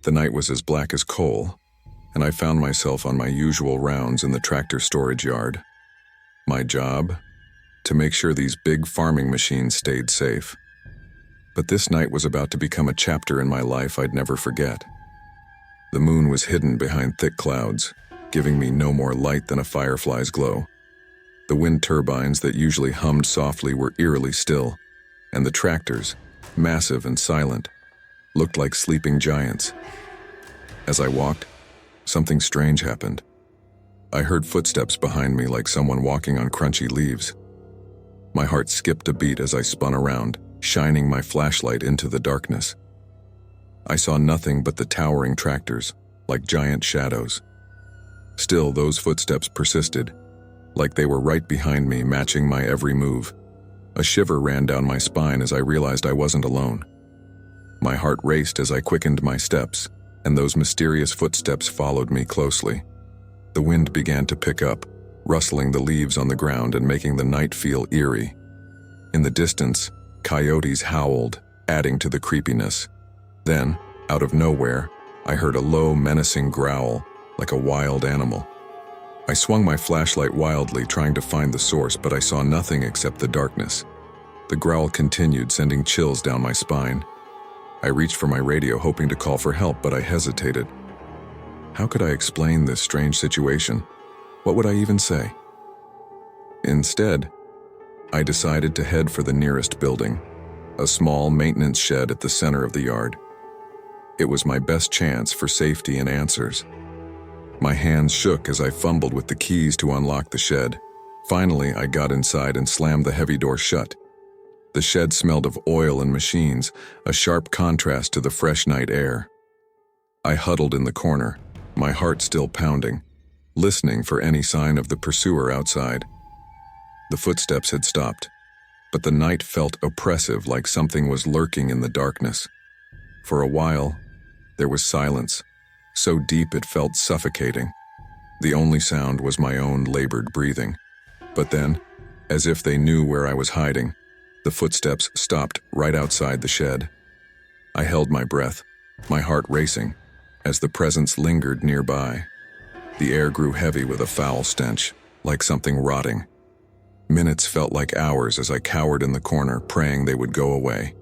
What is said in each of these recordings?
The night was as black as coal, and I found myself on my usual rounds in the tractor storage yard. My job? To make sure these big farming machines stayed safe. But this night was about to become a chapter in my life I'd never forget. The moon was hidden behind thick clouds, giving me no more light than a firefly's glow. The wind turbines that usually hummed softly were eerily still, and the tractors, massive and silent, looked like sleeping giants. As I walked, something strange happened. I heard footsteps behind me like someone walking on crunchy leaves. My heart skipped a beat as I spun around, shining my flashlight into the darkness. I saw nothing but the towering tractors, like giant shadows. Still, those footsteps persisted, like they were right behind me, matching my every move. A shiver ran down my spine as I realized I wasn't alone. My heart raced as I quickened my steps, and those mysterious footsteps followed me closely. The wind began to pick up, rustling the leaves on the ground and making the night feel eerie. In the distance, coyotes howled, adding to the creepiness. Then, out of nowhere, I heard a low, menacing growl, like a wild animal. I swung my flashlight wildly, trying to find the source, but I saw nothing except the darkness. The growl continued, sending chills down my spine. I reached for my radio, hoping to call for help, but I hesitated. How could I explain this strange situation? What would I even say? Instead, I decided to head for the nearest building, a small maintenance shed at the center of the yard. It was my best chance for safety and answers. My hands shook as I fumbled with the keys to unlock the shed. Finally, I got inside and slammed the heavy door shut. The shed smelled of oil and machines, a sharp contrast to the fresh night air. I huddled in the corner, my heart still pounding, listening for any sign of the pursuer outside. The footsteps had stopped, but the night felt oppressive, like something was lurking in the darkness. For a while, there was silence, so deep it felt suffocating. The only sound was my own labored breathing. But then, as if they knew where I was hiding, the footsteps stopped right outside the shed. I held my breath, my heart racing, as the presence lingered nearby. The air grew heavy with a foul stench, like something rotting. Minutes felt like hours as I cowered in the corner, praying they would go away.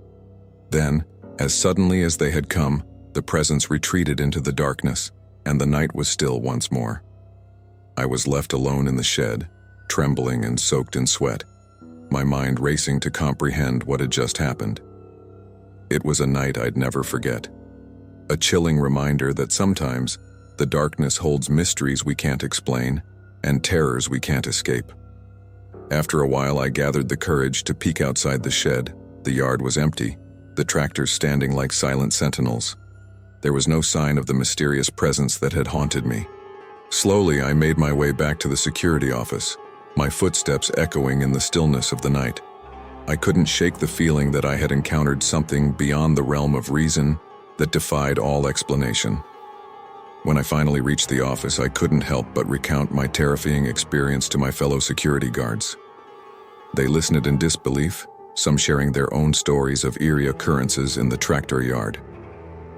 Then, as suddenly as they had come, the presence retreated into the darkness, and the night was still once more. I was left alone in the shed, trembling and soaked in sweat, my mind racing to comprehend what had just happened. It was a night I'd never forget. A chilling reminder that sometimes the darkness holds mysteries we can't explain and terrors we can't escape. After a while, I gathered the courage to peek outside the shed. The yard was empty, the tractors standing like silent sentinels. There was no sign of the mysterious presence that had haunted me. Slowly, I made my way back to the security office, my footsteps echoing in the stillness of the night. I couldn't shake the feeling that I had encountered something beyond the realm of reason that defied all explanation. When I finally reached the office, I couldn't help but recount my terrifying experience to my fellow security guards. They listened in disbelief, some sharing their own stories of eerie occurrences in the tractor yard.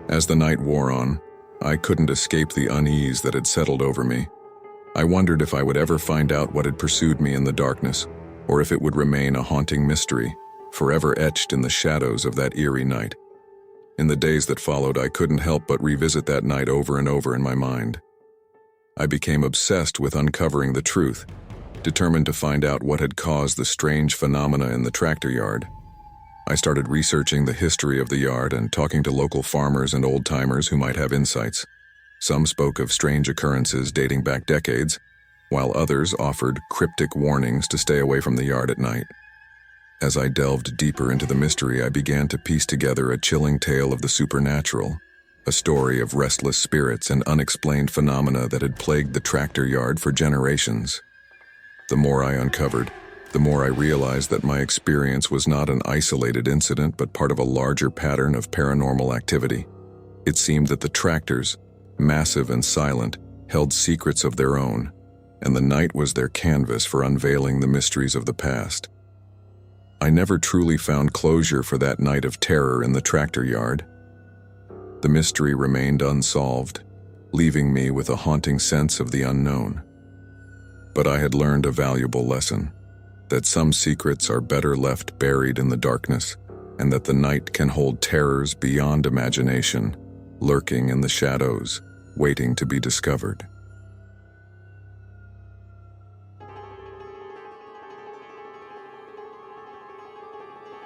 As the night wore on, I couldn't escape the unease that had settled over me. I wondered if I would ever find out what had pursued me in the darkness, or if it would remain a haunting mystery, forever etched in the shadows of that eerie night. In the days that followed, I couldn't help but revisit that night over and over in my mind. I became obsessed with uncovering the truth, determined to find out what had caused the strange phenomena in the tractor yard. I started researching the history of the yard and talking to local farmers and old-timers who might have insights. Some spoke of strange occurrences dating back decades, while others offered cryptic warnings to stay away from the yard at night. As I delved deeper into the mystery, I began to piece together a chilling tale of the supernatural, a story of restless spirits and unexplained phenomena that had plagued the tractor yard for generations. The more I uncovered, the more I realized that my experience was not an isolated incident but part of a larger pattern of paranormal activity. It seemed that the tractors, massive and silent, held secrets of their own, and the night was their canvas for unveiling the mysteries of the past. I never truly found closure for that night of terror in the tractor yard. The mystery remained unsolved, leaving me with a haunting sense of the unknown. But I had learned a valuable lesson, that some secrets are better left buried in the darkness, and that the night can hold terrors beyond imagination, lurking in the shadows, waiting to be discovered.